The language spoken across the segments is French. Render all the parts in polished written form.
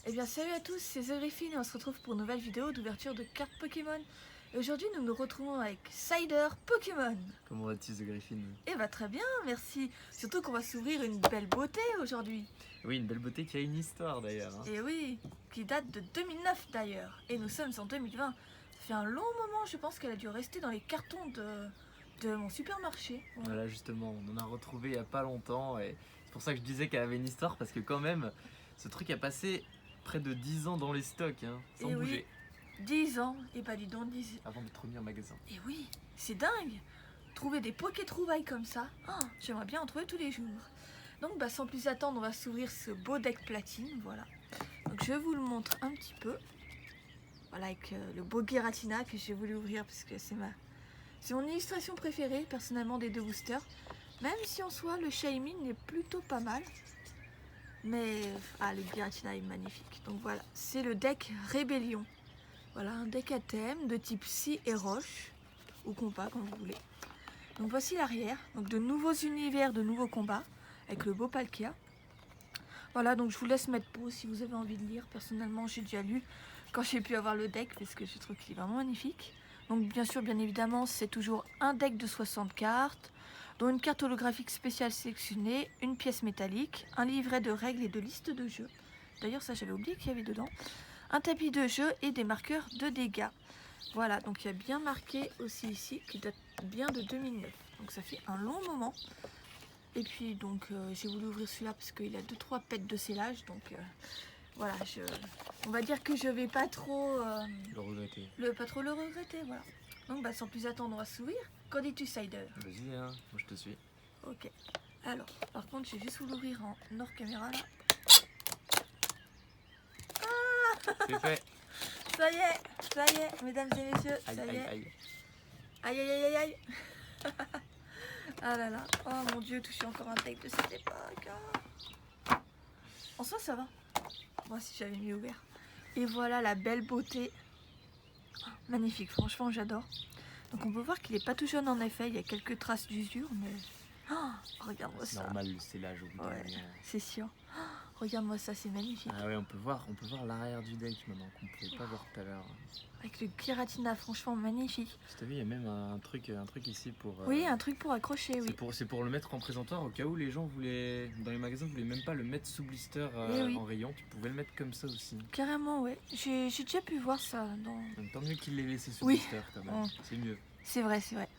Eh bien salut à tous, c'est The Griffin et on se retrouve pour une nouvelle vidéo d'ouverture de cartes Pokémon. Et aujourd'hui nous nous retrouvons avec Cider Pokémon. Comment vas-tu, The Griffin? Eh bah très bien, merci. Surtout qu'on va s'ouvrir une belle beauté aujourd'hui. Oui, une belle beauté qui a une histoire d'ailleurs. Hein. Et oui, qui date de 2009 d'ailleurs. Et nous sommes en 2020. Ça fait un long moment, je pense qu'elle a dû rester dans les cartons de mon supermarché. Ouais. Voilà, justement, on en a retrouvé il n'y a pas longtemps. Et c'est pour ça que je disais qu'elle avait une histoire, parce que quand même, ce truc a passé près de 10 ans dans les stocks, hein, sans Et bouger. Oui, 10 ans, et pas dis donc 10... Avant d'être mis en magasin. Et oui, c'est dingue. Trouver des Poké-trouvailles comme ça, j'aimerais bien en trouver tous les jours. Donc bah, sans plus attendre, on va s'ouvrir ce beau deck platine, voilà. Donc je vous le montre un petit peu. Voilà, avec le beau Giratina que j'ai voulu ouvrir parce que c'est mon illustration préférée personnellement des deux boosters. Même si en soi le Shaymin est plutôt pas mal. Mais le Giratina est magnifique. Donc voilà, c'est le deck Rébellion. Voilà, un deck à thème de type Psy et Roche, ou combat comme vous voulez. Donc voici l'arrière, donc de nouveaux univers, de nouveaux combats, avec le beau Palkia. Voilà, donc je vous laisse mettre pause si vous avez envie de lire. Personnellement, j'ai déjà lu quand j'ai pu avoir le deck, parce que je trouve qu'il est vraiment magnifique. Donc bien sûr, bien évidemment, c'est toujours un deck de 60 cartes, dont une carte holographique spéciale sélectionnée, une pièce métallique, un livret de règles et de listes de jeux. D'ailleurs, ça j'avais oublié qu'il y avait dedans. Un tapis de jeu et des marqueurs de dégâts. Voilà, donc il y a bien marqué aussi ici qui date bien de 2009. Donc ça fait un long moment. Et puis donc j'ai voulu ouvrir celui-là parce qu'il a 2-3 pets de scellage. Donc voilà, on va dire que je vais pas trop Le regretter. pas trop le regretter, voilà. Donc bah, sans plus attendre, on va s'ouvrir. Qu'en dis-tu, Cider? Vas-y, hein, moi je te suis. Ok. Alors, par contre, je vais juste vous l'ouvrir en hors caméra là. C'est fait. Ça y est, mesdames et messieurs, Aïe, ça y aïe, est. aïe. Aïe aïe aïe aïe aïe. Ah là là, oh mon dieu, toucher encore un deck de cette époque. En soi ça va. Moi si j'avais mieux ouvert. Et voilà la belle beauté. Magnifique, franchement j'adore. Donc on peut voir qu'il est pas tout jaune en effet, il y a quelques traces d'usure, mais... regarde-moi C'est ça. normal le scellage au bout d'un moment. C'est sûr. Regarde-moi ça, c'est magnifique. Ah ouais, on peut voir l'arrière du deck maintenant qu'on pouvait pas voir tout à l'heure. Avec le Giratina, franchement magnifique. Tu t'as vu, il y a même un truc ici pour... Oui, un truc pour accrocher, oui. C'est pour le mettre en présentoir au cas où les gens voulaient... Dans les magasins, voulaient même pas le mettre sous blister Oui. en rayon. Tu pouvais le mettre comme ça aussi. Carrément, ouais. J'ai déjà pu voir ça dans... Tant mieux qu'il l'ait laissé sous Oui. blister quand même. C'est mieux. C'est vrai, c'est vrai.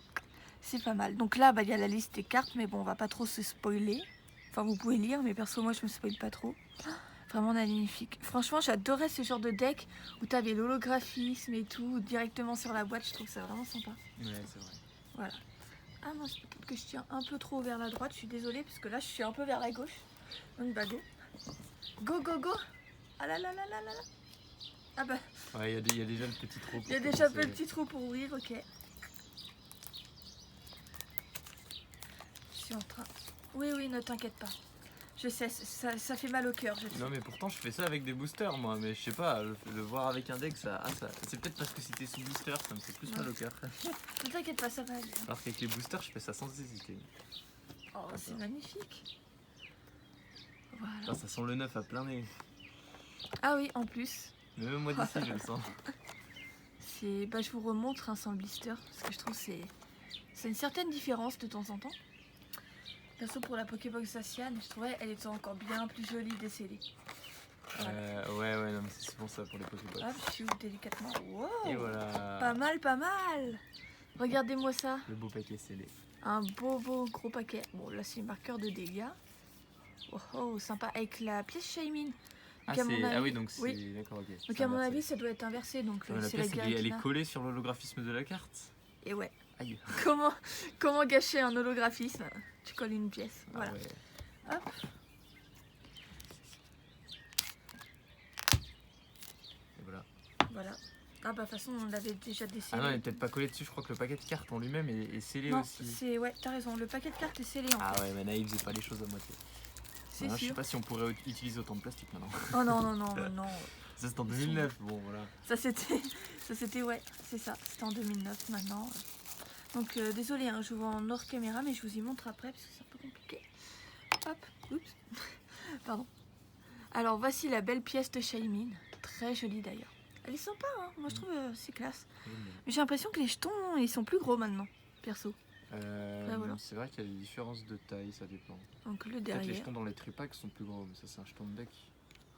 C'est pas mal. Donc là, il y a la liste des cartes, mais bon, on va pas trop se spoiler. Enfin, vous pouvez lire, mais perso, moi, je me spoil pas trop. Vraiment magnifique. Franchement, j'adorais ce genre de deck où tu avais l'holographisme et tout directement sur la boîte. Je trouve ça vraiment sympa. Ouais, c'est vrai. Voilà. Ah mince, peut-être que je tiens un peu trop vers la droite. Je suis désolée, parce que là, je suis un peu vers la gauche. Donc, bah, go. Go, go, go. Ah là là là là là là. Ah bah. Ouais, il y a déjà le petit trou. Il y a déjà un petit trou pour ouvrir, ok. Je suis en train... Oui, ne t'inquiète pas. Je sais, ça fait mal au cœur. Non mais pourtant je fais ça avec des boosters moi, mais je sais pas, le voir avec un deck ça... c'est peut-être parce que c'était sous booster, ça me fait plus mal au cœur. Ne t'inquiète pas, ça va aller. Alors qu'avec les boosters je fais ça sans hésiter. Oh, c'est magnifique. Voilà. Là, ça sent le neuf à plein nez. Ah oui, en plus. Mais même moi d'ici je le sens. Je vous remontre sans le blister, parce que je trouve que c'est une certaine différence de temps en temps. Perso pour la Pokébox Zacian, je trouvais elle était encore bien plus jolie décellée. Voilà. Ouais, non mais c'est souvent ça pour les Pokébox. Hop, je ouvre délicatement. Wow. Et voilà. Pas mal, pas mal. Regardez-moi ça. Le beau paquet scellé. Un beau gros paquet. Bon là c'est marqueur de dégâts. Oh, sympa, avec la pièce Shaymin. Ah oui, donc c'est... Oui. D'accord, ok. Donc à mon avis ça doit être inversé. Donc la c'est pièce, la elle est collée sur l'holographisme de la carte. Et ouais. Aïe. Comment gâcher un holographisme? Tu colles une pièce. Voilà. Ah ouais. Hop. Et voilà. Voilà. Ah bah de toute façon on l'avait déjà décellé. Ah non, il est peut-être pas collé dessus, je crois que le paquet de cartes en lui-même est scellé non, aussi. Ouais, t'as raison, le paquet de cartes est scellé en fait. Ouais, mais Naïf faisait pas les choses à moitié. C'est Je sûr. sais pas si on pourrait utiliser autant de plastique maintenant. Oh non. Ça c'est en 2009, bon voilà. Ça c'était ouais, c'est ça, c'était en 2009 maintenant. Donc désolé, je vous vois en hors caméra, mais je vous y montre après parce que c'est un peu compliqué. Hop, oups, pardon. Alors voici la belle pièce de Shaymin. Très jolie d'ailleurs. Elle est sympa, hein. Moi je trouve c'est classe. Mais j'ai l'impression que les jetons ils sont plus gros maintenant, perso. Voilà. C'est vrai qu'il y a des différences de taille, ça dépend. Donc le Peut-être derrière. les jetons dans les tripacks sont plus gros, mais ça c'est un jeton de deck.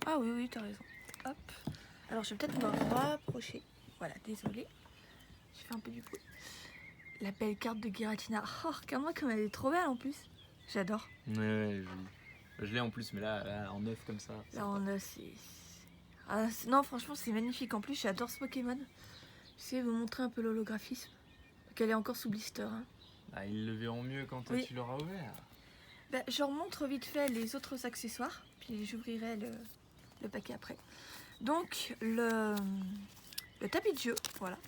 Ah oui, oui, t'as raison. Hop. Alors je vais peut-être me rapprocher. Voilà, désolée. J'ai fait un peu du bruit. La belle carte de Giratina. Oh, regarde-moi comme elle est trop belle en plus. J'adore. Ouais, je l'ai en plus, mais là en neuf comme ça. Là on a non, franchement c'est magnifique. En plus j'adore ce Pokémon. Je vais vous montrer un peu l'holographisme. Qu'elle est encore sous blister. Hein. Ah, ils le verront mieux quand Oui. tu l'auras ouvert. Bah, je leur montre vite fait les autres accessoires. Puis j'ouvrirai le paquet après. Donc le tapis de jeu, voilà.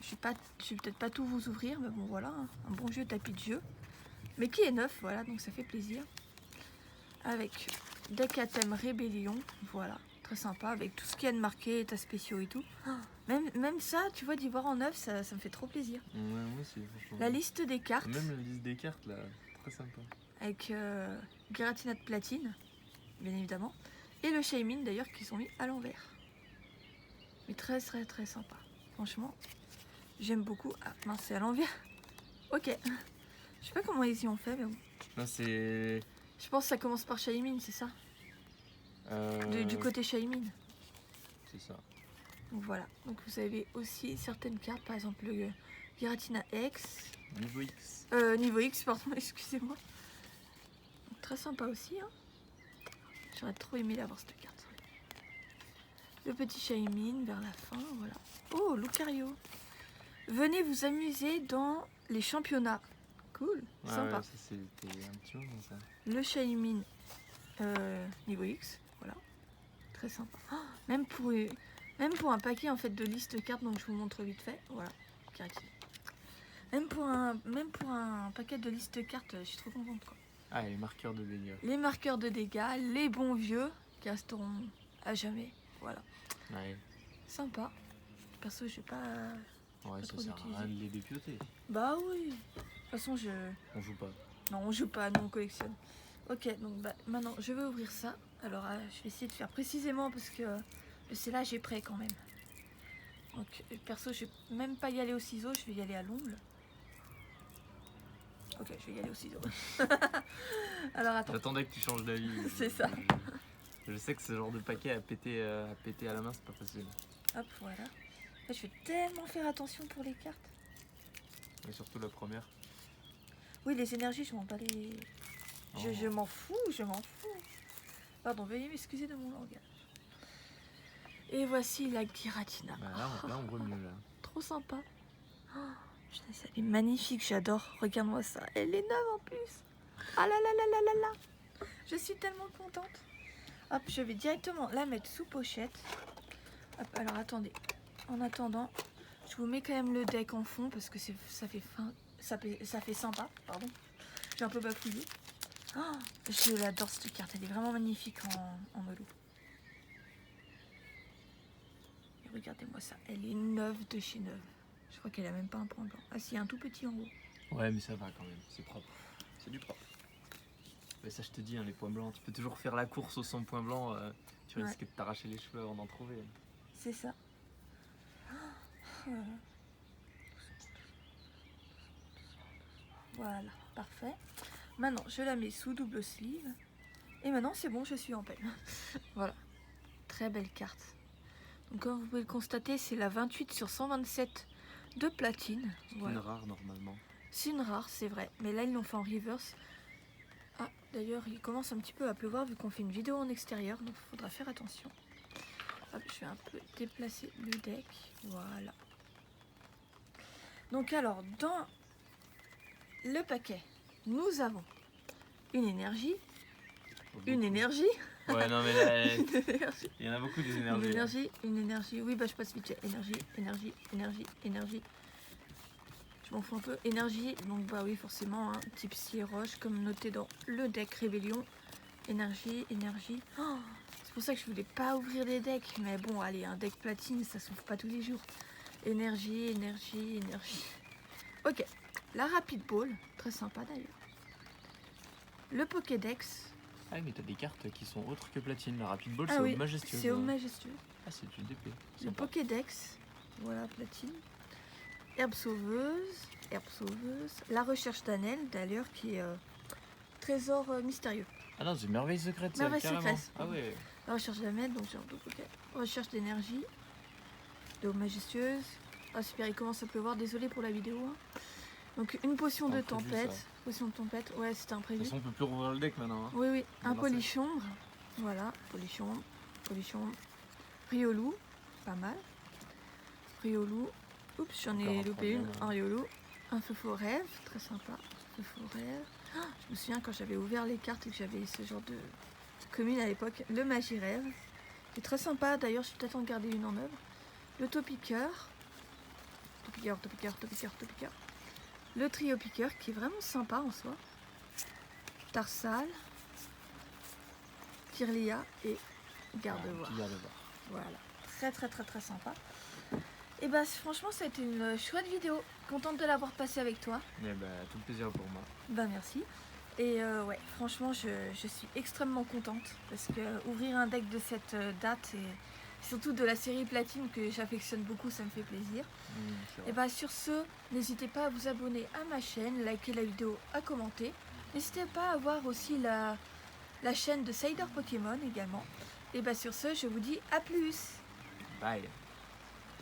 Je vais peut-être pas tout vous ouvrir, mais bon voilà, hein, un bon vieux tapis de jeu. Mais qui est neuf, voilà, donc ça fait plaisir. Avec deck à thème rébellion, voilà, très sympa, avec tout ce qu'il y a de marqué, états spéciaux et tout. Même ça, tu vois, d'y voir en neuf, ça me fait trop plaisir. Ouais, moi aussi, franchement. La liste des cartes. Même la liste des cartes là, très sympa. Avec Giratina de platine, bien évidemment. Et le Shaymin d'ailleurs qui sont mis à l'envers. Mais très très très sympa. Franchement, j'aime beaucoup. Ah mince, c'est à l'envers. Ok. Je sais pas comment ils y ont fait, mais bon. Non, c'est. Je pense que ça commence par Shaymin, c'est ça du côté Shaymin. C'est ça. Donc voilà. Donc vous avez aussi certaines cartes, par exemple le Giratina X. Niveau X. Niveau X, pardon, excusez-moi. Donc, très sympa aussi. Hein. J'aurais trop aimé l'avoir cette carte. Le petit Shaymin vers la fin, voilà. Oh, Lucario. Venez vous amuser dans les championnats. Cool, Ouais, sympa. ouais, ça c'était un petit moment ça. Le Shaymin niveau X, voilà. Très sympa. Oh, même pour un paquet en fait de listes cartes, donc je vous montre vite fait. Voilà, Giratina. Même pour un paquet de listes cartes, je suis trop contente quoi. Ah, et les marqueurs de dégâts. Les marqueurs de dégâts, les bons vieux qui resteront à jamais. Voilà. Ouais. Sympa. Perso, je vais pas. Ouais, Pas ça trop sert à d'utiliser. rien de les dépioter. Bah oui. De toute façon, On joue pas. non, on joue pas, nous on collectionne. Ok, donc bah, maintenant je vais ouvrir ça. Alors je vais essayer de faire précisément parce que le scellage est prêt quand même. Donc perso, je vais même pas y aller au ciseau, je vais y aller à l'ongle. Ok, je vais y aller au ciseau. Alors attends. J'attendais que tu changes d'avis. C'est ça. Je sais que ce genre de paquet à péter à la main, c'est pas facile. Hop, voilà. Là, je vais tellement faire attention pour les cartes. Et surtout la première. Oui, les énergies, je m'en bats les. Je m'en fous, je m'en fous. Pardon, veuillez m'excuser de mon langage. Et voici la Giratina. Bah là, on voit mieux là. Trop sympa. Oh, putain, elle est magnifique, j'adore. Regarde-moi ça. Elle est neuve en plus. Ah là là là là là là. Je suis tellement contente. Hop, je vais directement la mettre sous pochette. Hop, alors attendez. En attendant, je vous mets quand même le deck en fond parce que ça fait sympa. Pardon. J'ai un peu bafouillé. Oh, je l'adore cette carte. Elle est vraiment magnifique en melo. Et regardez-moi ça. Elle est neuve de chez neuve. Je crois qu'elle a même pas un point blanc. Ah si, il y a un tout petit en haut. Ouais, mais ça va quand même. C'est propre. C'est du propre. Mais ça, je te dis, hein, les points blancs, tu peux toujours faire la course au 100 points blancs. Tu risques de t'arracher les cheveux avant d'en trouver. C'est ça. Voilà, parfait. Maintenant, je la mets sous double sleeve. Et maintenant, c'est bon, je suis en peine. Voilà. Très belle carte. Donc, comme vous pouvez le constater, c'est la 28 sur 127 de platine. Voilà. Une rare normalement. C'est une rare, c'est vrai. Mais là, ils l'ont fait en reverse. Ah, d'ailleurs, il commence un petit peu à pleuvoir vu qu'on fait une vidéo en extérieur. Donc, il faudra faire attention. Hop, je vais un peu déplacer le deck. Voilà. Donc, alors, dans le paquet, nous avons une énergie. Une énergie. Ouais, non, mais là, Une énergie. il y en a beaucoup des énergies. Une énergie. Oui, bah je passe vite. Énergie. Je m'en fous un peu. Énergie, donc bah oui, forcément, hein, type ciel roche, comme noté dans le deck Rébellion. Énergie. Oh, c'est pour ça que je voulais pas ouvrir des decks. Mais bon, allez, un deck platine, ça s'ouvre pas tous les jours. Énergie. Ok, la Rapid Ball, très sympa d'ailleurs. Le Pokédex, Ah mais t'as des cartes qui sont autres que platine. La Rapid Ball Ah c'est oui, au majestueux. c'est au majestueux. Ah c'est du DP. Le Sympa. Pokédex, voilà, platine. Herbe sauveuse, la recherche d'Anel d'ailleurs qui est trésor mystérieux. Ah non, c'est merveille secrète ça, Merveille carrément. secrète. Ah ouais. La recherche d'Anel, donc genre de Poké. Recherche d'énergie, de eau majestueuse. Ah super, il commence à pleuvoir, désolé pour la vidéo. Hein. Donc une potion de Imprévu, tempête. ça. Potion de tempête, ouais c'était De imprévu. toute façon on peut plus rouvrir le deck maintenant. Hein. Oui, oui, On un va lancer. polichombre. Voilà, polichombre. Riolou, pas mal. Riolou. Oups, j'en ai Encore un loupé une. troisième, Un Riolou. Un feu rêve, très sympa. Feu rêve. Ah, je me souviens quand j'avais ouvert les cartes et que j'avais ce genre de commune à l'époque. Le Magie Rêve. C'est très sympa, d'ailleurs je vais peut-être en garder une en œuvre. Le Topiqueur. Topiqueur. Le Trio Piqueur qui est vraiment sympa en soi. Tarsal. Kirlia et Gardevoir. Petit Gardevoir. Voilà, très sympa. Et bah franchement ça a été une chouette vidéo. Contente de l'avoir passée avec toi. Eh bah, tout le plaisir pour moi. Bah merci. Et ouais, franchement je suis extrêmement contente parce que ouvrir un deck de cette date et surtout de la série Platine que j'affectionne beaucoup, ça me fait plaisir. C'est vrai. Et bah sur ce, n'hésitez pas à vous abonner à ma chaîne, liker la vidéo, à commenter. N'hésitez pas à voir aussi la chaîne de Cider Pokémon également. Et bah sur ce, je vous dis à plus. Bye.